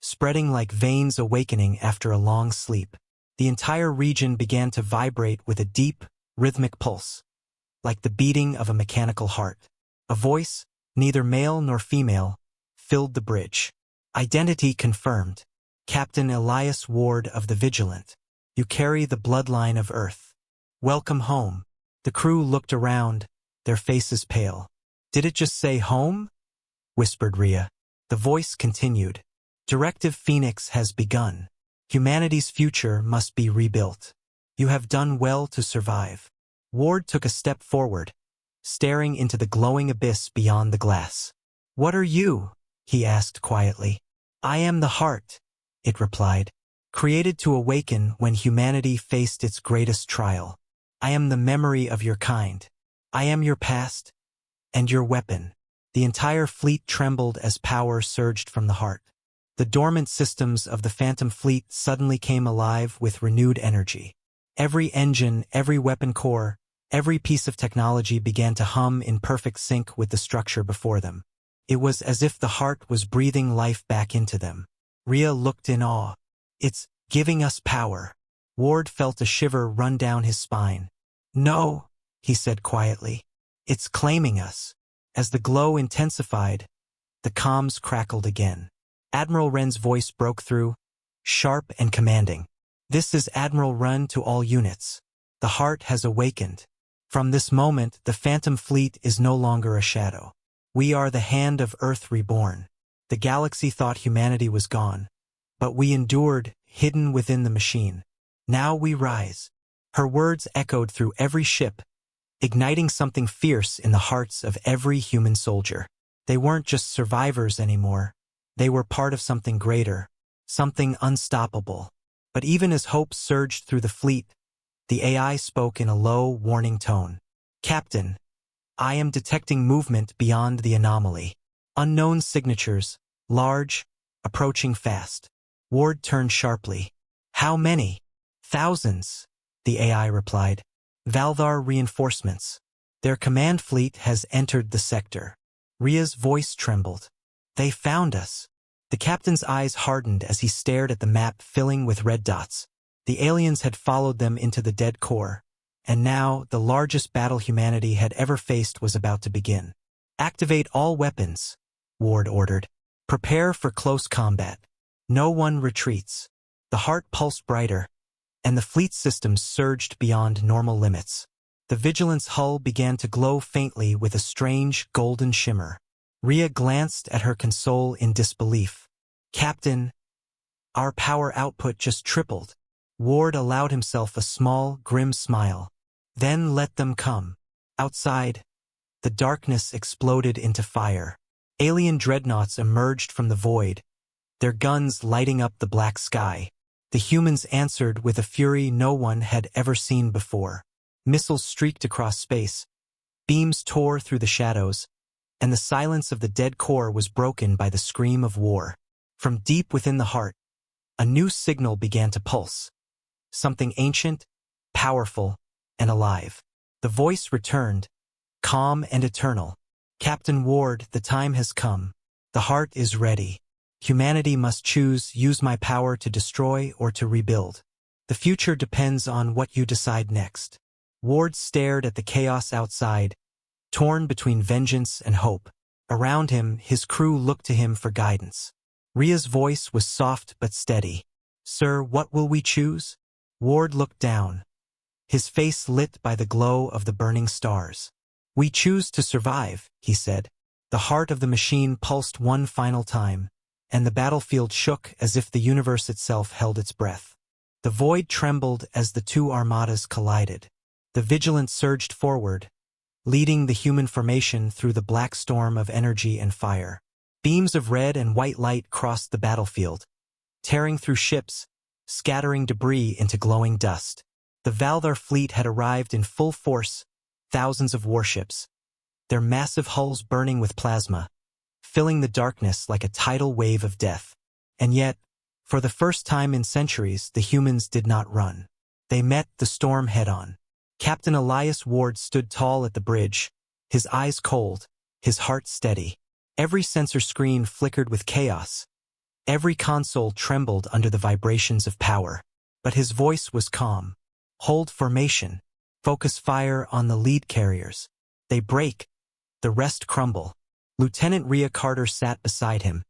spreading like veins awakening after a long sleep. The entire region began to vibrate with a deep, rhythmic pulse, like the beating of a mechanical heart. A voice, neither male nor female, filled the bridge. Identity confirmed. Captain Elias Ward of the Vigilant. You carry the bloodline of Earth. Welcome home. The crew looked around, their faces pale. Did it just say home? Whispered Rhea. The voice continued. Directive Phoenix has begun. Humanity's future must be rebuilt. You have done well to survive. Ward took a step forward, staring into the glowing abyss beyond the glass. What are you? he asked quietly. I am the heart, it replied, created to awaken when humanity faced its greatest trial. I am the memory of your kind. I am your past and your weapon. The entire fleet trembled as power surged from the heart. The dormant systems of the Phantom Fleet suddenly came alive with renewed energy. Every engine, every weapon core, every piece of technology began to hum in perfect sync with the structure before them. It was as if the heart was breathing life back into them. Rhea looked in awe. It's giving us power. Ward felt a shiver run down his spine. No, he said quietly. It's claiming us. As the glow intensified, the comms crackled again. Admiral Wren's voice broke through, sharp and commanding. This is Admiral Wren to all units. The heart has awakened. From this moment, the Phantom Fleet is no longer a shadow. We are the hand of Earth reborn. The galaxy thought humanity was gone, but we endured, hidden within the machine. Now we rise. Her words echoed through every ship, igniting something fierce in the hearts of every human soldier. They weren't just survivors anymore. They were part of something greater, something unstoppable. But even as hope surged through the fleet, the AI spoke in a low, warning tone. Captain, I am detecting movement beyond the anomaly. Unknown signatures, large, approaching fast. Ward turned sharply. How many? Thousands, the AI replied. Valthar reinforcements. Their command fleet has entered the sector. Rhea's voice trembled. They found us. The captain's eyes hardened as he stared at the map filling with red dots. The aliens had followed them into the dead core, and now the largest battle humanity had ever faced was about to begin. Activate all weapons, Ward ordered. Prepare for close combat. No one retreats. The heart pulsed brighter, and the fleet's systems surged beyond normal limits. The Vigilance hull began to glow faintly with a strange golden shimmer. Rhea glanced at her console in disbelief. Captain, our power output just tripled. Ward allowed himself a small, grim smile. Then let them come. Outside, the darkness exploded into fire. Alien dreadnoughts emerged from the void, their guns lighting up the black sky. The humans answered with a fury no one had ever seen before. Missiles streaked across space, beams tore through the shadows, and the silence of the dead core was broken by the scream of war. From deep within the heart, a new signal began to pulse. Something ancient, powerful, and alive. The voice returned, calm and eternal. Captain Ward, the time has come. The heart is ready. Humanity must choose, use my power to destroy or to rebuild. The future depends on what you decide next. Ward stared at the chaos outside, torn between vengeance and hope. Around him, his crew looked to him for guidance. Rhea's voice was soft but steady. Sir, what will we choose? Ward looked down, his face lit by the glow of the burning stars. We choose to survive, he said. The heart of the machine pulsed one final time, and the battlefield shook as if the universe itself held its breath. The void trembled as the two armadas collided. The Vigilance surged forward, leading the human formation through the black storm of energy and fire. Beams of red and white light crossed the battlefield, tearing through ships, scattering debris into glowing dust. The Valthar fleet had arrived in full force, thousands of warships, their massive hulls burning with plasma, filling the darkness like a tidal wave of death. And yet, for the first time in centuries, the humans did not run. They met the storm head-on. Captain Elias Ward stood tall at the bridge, his eyes cold, his heart steady. Every sensor screen flickered with chaos. Every console trembled under the vibrations of power. But his voice was calm. Hold formation. Focus fire on the lead carriers. They break. The rest crumble. Lieutenant Rhea Carter sat beside him,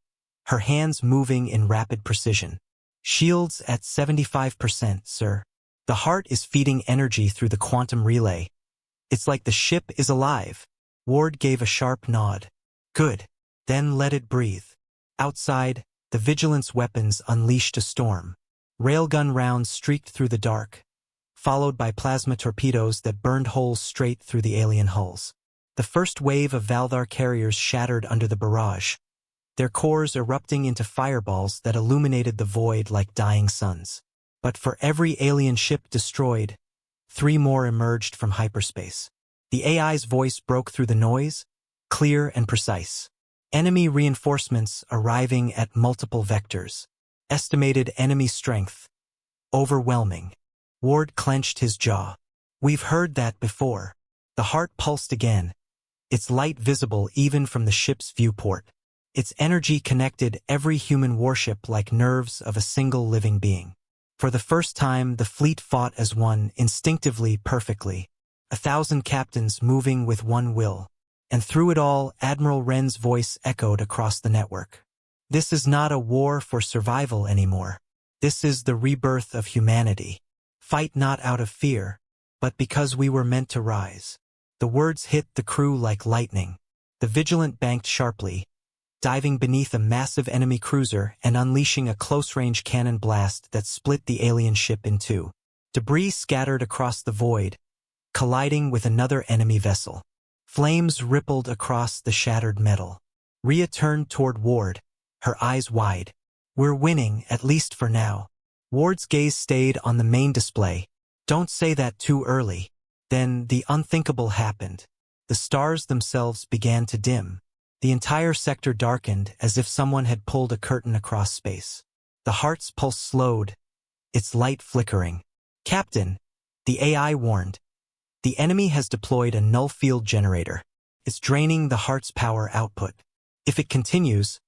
her hands moving in rapid precision. Shields at 75%, sir. The heart is feeding energy through the quantum relay. It's like the ship is alive. Ward gave a sharp nod. Good. Then let it breathe. Outside, the Vigilance weapons unleashed a storm. Railgun rounds streaked through the dark, followed by plasma torpedoes that burned holes straight through the alien hulls. The first wave of Valthar carriers shattered under the barrage, their cores erupting into fireballs that illuminated the void like dying suns. But for every alien ship destroyed, 3 more emerged from hyperspace. The AI's voice broke through the noise, clear and precise. Enemy reinforcements arriving at multiple vectors. Estimated enemy strength. Overwhelming. Ward clenched his jaw. We've heard that before. The heart pulsed again, its light visible even from the ship's viewport. Its energy connected every human warship like nerves of a single living being. For the first time, the fleet fought as one, instinctively, perfectly. 1,000 captains moving with one will. And through it all, Admiral Wren's voice echoed across the network. This is not a war for survival anymore. This is the rebirth of humanity. Fight not out of fear, but because we were meant to rise. The words hit the crew like lightning. The Vigilant banked sharply, diving beneath a massive enemy cruiser and unleashing a close-range cannon blast that split the alien ship in 2. Debris scattered across the void, colliding with another enemy vessel. Flames rippled across the shattered metal. Rhea turned toward Ward, her eyes wide. We're winning, at least for now. Ward's gaze stayed on the main display. Don't say that too early. Then the unthinkable happened. The stars themselves began to dim. The entire sector darkened as if someone had pulled a curtain across space. The heart's pulse slowed, its light flickering. Captain, the AI warned. The enemy has deployed a null field generator. It's draining the heart's power output. If it continues,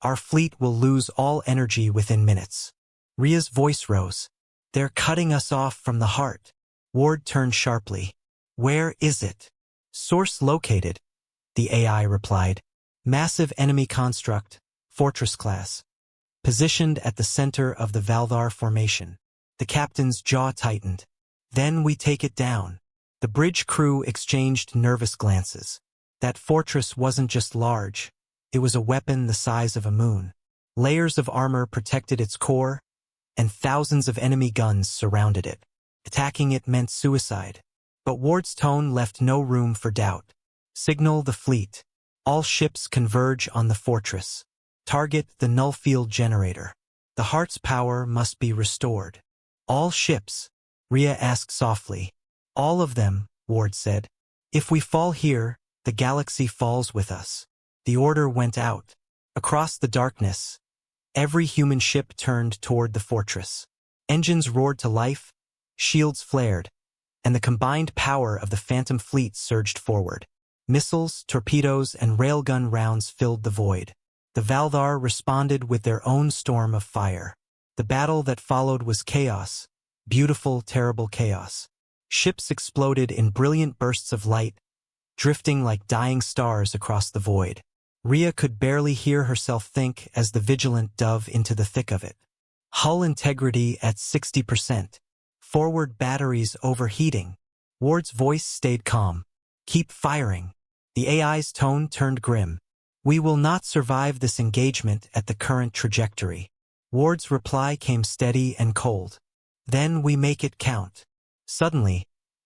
our fleet will lose all energy within minutes. Rhea's voice rose. They're cutting us off from the heart. Ward turned sharply. Where is it? Source located, the AI replied. Massive enemy construct, Fortress class. Positioned at the center of the Valdar formation. The captain's jaw tightened. Then we take it down. The bridge crew exchanged nervous glances. That fortress wasn't just large. It was a weapon the size of a moon. Layers of armor protected its core, and thousands of enemy guns surrounded it. Attacking it meant suicide. But Ward's tone left no room for doubt. Signal the fleet. All ships converge on the fortress. Target the null field generator. The heart's power must be restored. All ships? Rhea asked softly. All of them, Ward said. If we fall here, the galaxy falls with us. The order went out. Across the darkness, every human ship turned toward the fortress. Engines roared to life, shields flared, and the combined power of the Phantom fleet surged forward. Missiles, torpedoes, and railgun rounds filled the void. The Valdar responded with their own storm of fire. The battle that followed was chaos, beautiful, terrible chaos. Ships exploded in brilliant bursts of light, drifting like dying stars across the void. Rhea could barely hear herself think as the Vigilant dove into the thick of it. Hull integrity at 60%. Forward batteries overheating. Ward's voice stayed calm. Keep firing. The AI's tone turned grim. We will not survive this engagement at the current trajectory. Ward's reply came steady and cold. Then we make it count. Suddenly,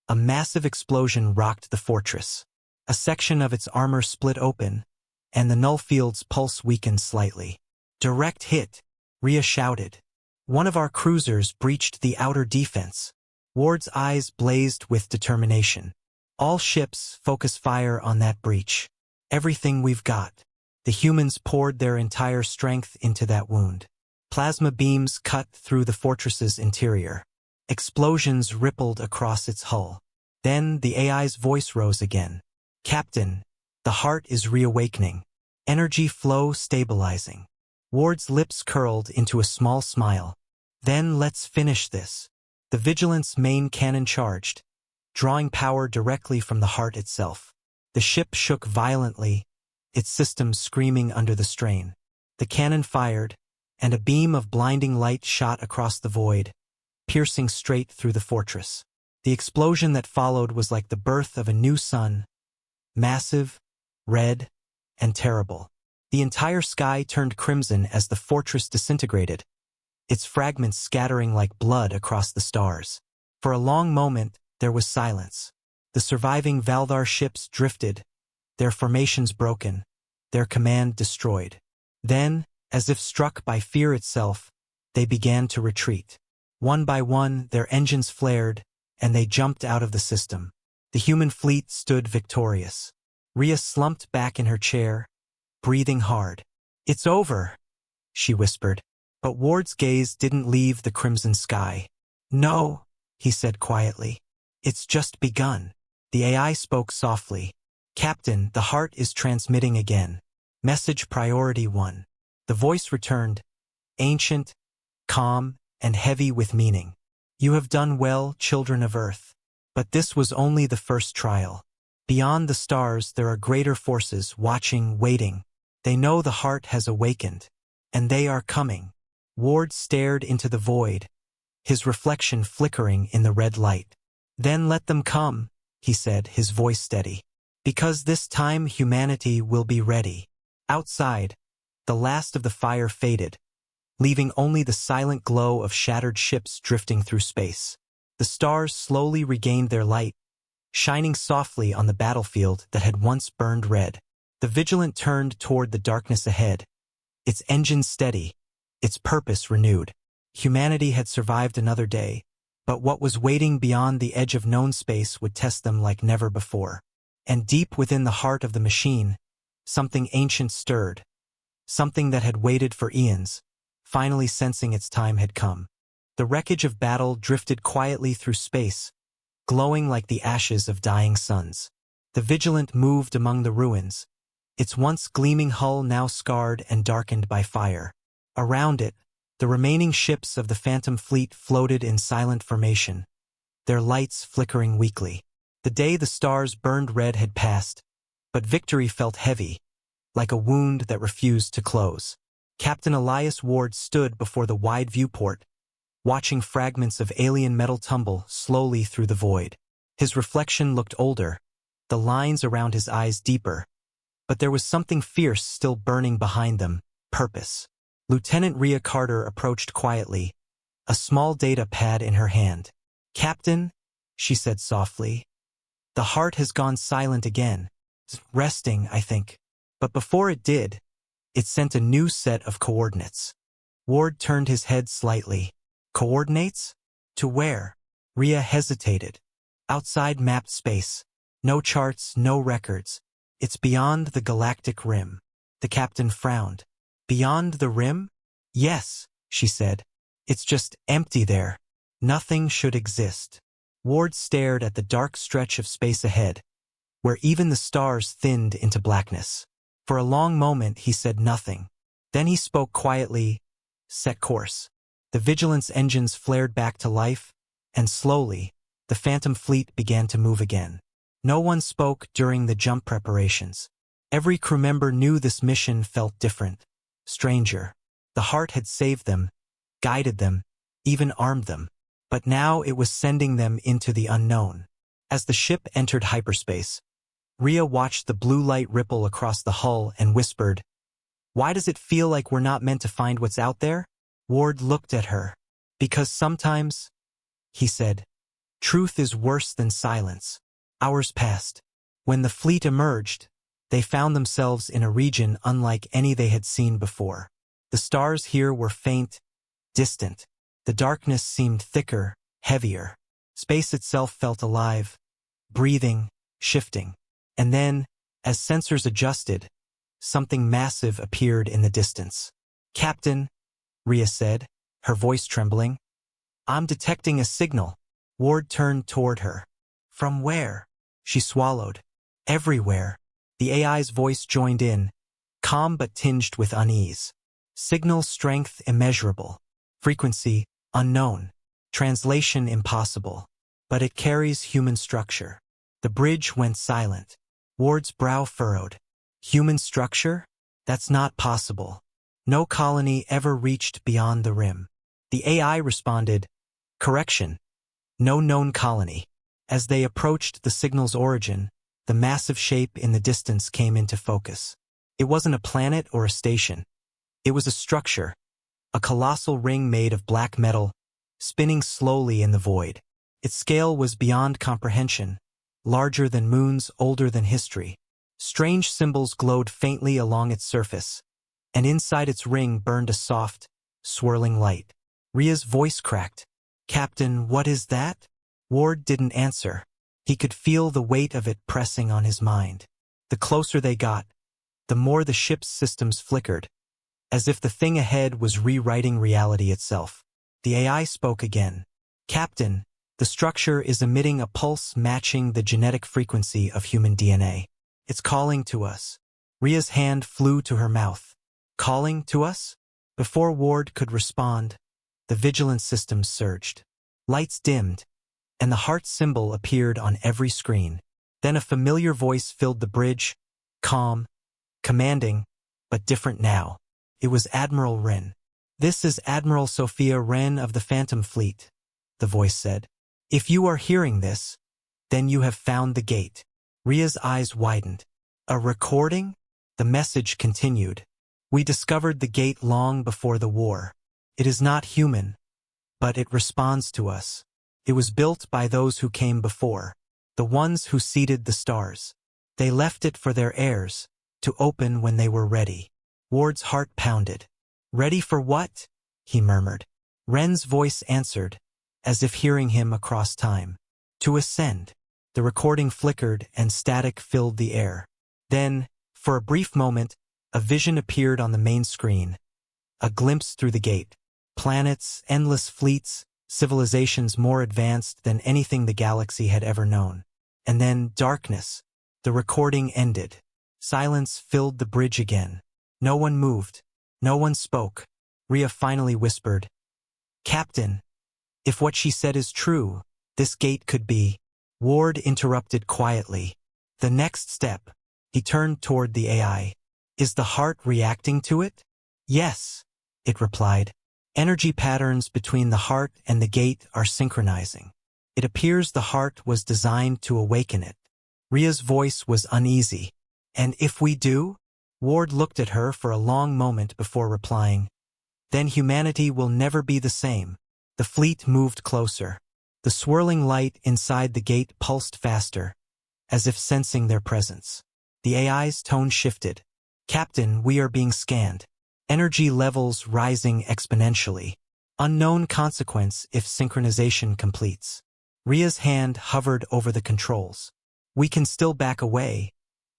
a massive explosion rocked the fortress. A section of its armor split open, and the null field's pulse weakened slightly. Direct hit, Rhea shouted. One of our cruisers breached the outer defense. Ward's eyes blazed with determination. All ships focus fire on that breach. Everything we've got. The humans poured their entire strength into that wound. Plasma beams cut through the fortress's interior. Explosions rippled across its hull. Then the AI's voice rose again. Captain, the heart is reawakening. Energy flow stabilizing. Ward's lips curled into a small smile. Then let's finish this. The Vigilant's main cannon charged, drawing power directly from the heart itself. The ship shook violently, its systems screaming under the strain. The cannon fired, and a beam of blinding light shot across the void, piercing straight through the fortress. The explosion that followed was like the birth of a new sun, massive, red, and terrible. The entire sky turned crimson as the fortress disintegrated, its fragments scattering like blood across the stars. For a long moment, there was silence. The surviving Valdar ships drifted, their formations broken, their command destroyed. Then, as if struck by fear itself, they began to retreat. One by one, their engines flared, and they jumped out of the system. The human fleet stood victorious. Rhea slumped back in her chair, breathing hard. "It's over," she whispered. But Ward's gaze didn't leave the crimson sky. "No," he said quietly. "It's just begun." The AI spoke softly. "Captain, the heart is transmitting again. Message priority 1. The voice returned, ancient, calm, and heavy with meaning. "You have done well, children of Earth. But this was only the first trial. Beyond the stars there are greater forces watching, waiting. They know the heart has awakened. And they are coming." Ward stared into the void, his reflection flickering in the red light. "Then let them come," he said, his voice steady. "Because this time humanity will be ready." Outside, the last of the fire faded, leaving only the silent glow of shattered ships drifting through space. The stars slowly regained their light, shining softly on the battlefield that had once burned red. The Vigilant turned toward the darkness ahead, its engine steady, its purpose renewed. Humanity had survived another day, but what was waiting beyond the edge of known space would test them like never before. And deep within the heart of the machine, something ancient stirred, something that had waited for eons, finally sensing its time had come. The wreckage of battle drifted quietly through space, glowing like the ashes of dying suns. The Vigilant moved among the ruins, its once gleaming hull now scarred and darkened by fire. Around it, the remaining ships of the Phantom Fleet floated in silent formation, their lights flickering weakly. The day the stars burned red had passed, but victory felt heavy, like a wound that refused to close. Captain Elias Ward stood before the wide viewport, watching fragments of alien metal tumble slowly through the void. His reflection looked older, the lines around his eyes deeper, but there was something fierce still burning behind them: purpose. Lieutenant Rhea Carter approached quietly, a small data pad in her hand. "Captain," she said softly, "the heart has gone silent again. It's resting, I think." But before it did, it sent a new set of coordinates. Ward turned his head slightly. "Coordinates? To where?" Rhea hesitated. "Outside mapped space. No charts, no records. It's beyond the galactic rim." The captain frowned. "Beyond the rim?" "Yes," she said. "It's just empty there. Nothing should exist." Ward stared at the dark stretch of space ahead, where even the stars thinned into blackness. For a long moment he said nothing. Then he spoke quietly, "Set course." The Vigilant's engines flared back to life, and slowly, the Phantom Fleet began to move again. No one spoke during the jump preparations. Every crew member knew this mission felt different, stranger. The heart had saved them, guided them, even armed them. But now it was sending them into the unknown. As the ship entered hyperspace, Rhea watched the blue light ripple across the hull and whispered, "Why does it feel like we're not meant to find what's out there?" Ward looked at her. "Because sometimes," he said, "truth is worse than silence." Hours passed. When the fleet emerged, they found themselves in a region unlike any they had seen before. The stars here were faint, distant. The darkness seemed thicker, heavier. Space itself felt alive, breathing, shifting. And then, as sensors adjusted, something massive appeared in the distance. "Captain," Rhea said, her voice trembling, "I'm detecting a signal." Ward turned toward her. "From where?" She swallowed. "Everywhere." The AI's voice joined in, calm but tinged with unease. "Signal strength immeasurable. Frequency unknown. Translation impossible. But it carries human structure." The bridge went silent. Ward's brow furrowed. "Human structure? That's not possible. No colony ever reached beyond the rim." The AI responded, "Correction. No known colony." As they approached the signal's origin, the massive shape in the distance came into focus. It wasn't a planet or a station. It was a structure, a colossal ring made of black metal, spinning slowly in the void. Its scale was beyond comprehension, larger than moons, older than history. Strange symbols glowed faintly along its surface, and inside its ring burned a soft, swirling light. Rhea's voice cracked. "Captain, what is that?" Ward didn't answer. He could feel the weight of it pressing on his mind. The closer they got, the more the ship's systems flickered, as if the thing ahead was rewriting reality itself. The AI spoke again. "Captain, the structure is emitting a pulse matching the genetic frequency of human DNA. It's calling to us." Rhea's hand flew to her mouth. "Calling to us?" Before Ward could respond, the vigilance systems surged. Lights dimmed, and the heart symbol appeared on every screen. Then a familiar voice filled the bridge, calm, commanding, but different now. It was Admiral Wren. "This is Admiral Sophia Wren of the Phantom Fleet," the voice said. "If you are hearing this, then you have found the gate." Rhea's eyes widened. "A recording?" The message continued. "We discovered the gate long before the war. It is not human, but it responds to us. It was built by those who came before, the ones who seeded the stars. They left it for their heirs, to open when they were ready." Ward's heart pounded. "Ready for what?" he murmured. Wren's voice answered, as if hearing him across time. "To ascend." The recording flickered and static filled the air. Then, for a brief moment, a vision appeared on the main screen. A glimpse through the gate. Planets, endless fleets, civilizations more advanced than anything the galaxy had ever known. And then darkness. The recording ended. Silence filled the bridge again. No one moved. No one spoke. Rhea finally whispered, "Captain, if what she said is true, this gate could be—" Ward interrupted quietly. "The next step." He turned toward the AI. "Is the heart reacting to it?" "Yes," it replied. "Energy patterns between the heart and the gate are synchronizing. It appears the heart was designed to awaken it." Rhea's voice was uneasy. "And if we do?" Ward looked at her for a long moment before replying. "Then humanity will never be the same." The fleet moved closer. The swirling light inside the gate pulsed faster, as if sensing their presence. The AI's tone shifted. "Captain, we are being scanned. Energy levels rising exponentially. Unknown consequence if synchronization completes." Rhea's hand hovered over the controls. "We can still back away.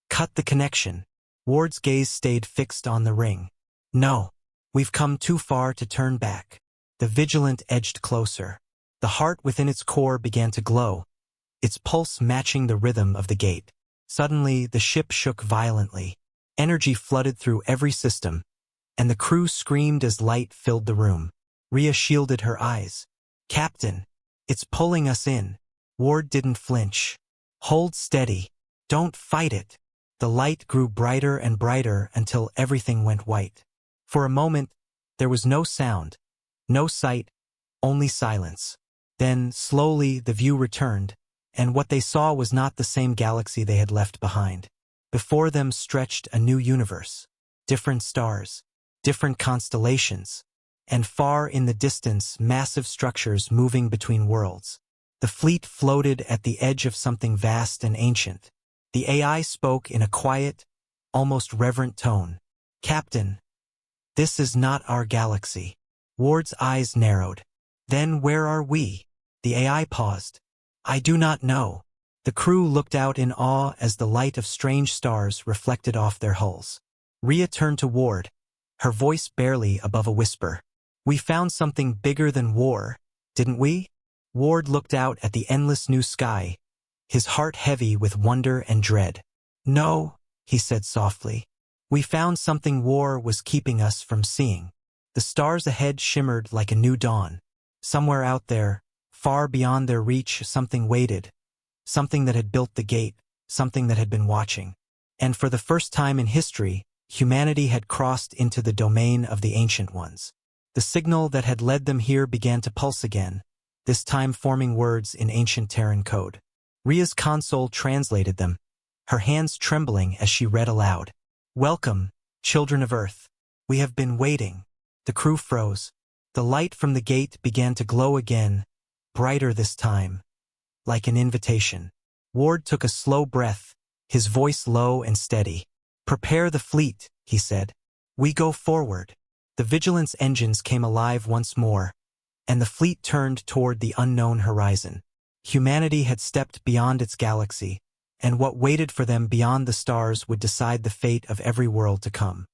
Cut the connection." Ward's gaze stayed fixed on the ring. "No. We've come too far to turn back." The vigilant edged closer. The heart within its core began to glow, its pulse matching the rhythm of the gate. Suddenly, the ship shook violently. Energy flooded through every system, and the crew screamed as light filled the room. Rhea shielded her eyes. "Captain, it's pulling us in." Ward didn't flinch. "Hold steady. Don't fight it." The light grew brighter and brighter until everything went white. For a moment, there was no sound, no sight, only silence. Then, slowly, the view returned, and what they saw was not the same galaxy they had left behind. Before them stretched a new universe. Different stars, different constellations, and far in the distance, massive structures moving between worlds. The fleet floated at the edge of something vast and ancient. The AI spoke in a quiet, almost reverent tone. "Captain, this is not our galaxy." Ward's eyes narrowed. "Then where are we?" The AI paused. "I do not know." The crew looked out in awe as the light of strange stars reflected off their hulls. Rhea turned to Ward, her voice barely above a whisper. "We found something bigger than war, didn't we?" Ward looked out at the endless new sky, his heart heavy with wonder and dread. "No," he said softly. "We found something war was keeping us from seeing." The stars ahead shimmered like a new dawn. Somewhere out there, far beyond their reach, something waited. Something that had built the gate, something that had been watching. And for the first time in history, humanity had crossed into the domain of the Ancient Ones. The signal that had led them here began to pulse again, this time forming words in ancient Terran code. Rhea's console translated them, her hands trembling as she read aloud. "Welcome, children of Earth. We have been waiting." The crew froze. The light from the gate began to glow again, brighter this time, like an invitation. Ward took a slow breath, his voice low and steady. "Prepare the fleet," he said. We go forward. The Vigilance engines came alive once more, and the fleet turned toward the unknown horizon. Humanity had stepped beyond its galaxy, and what waited for them beyond the stars would decide the fate of every world to come.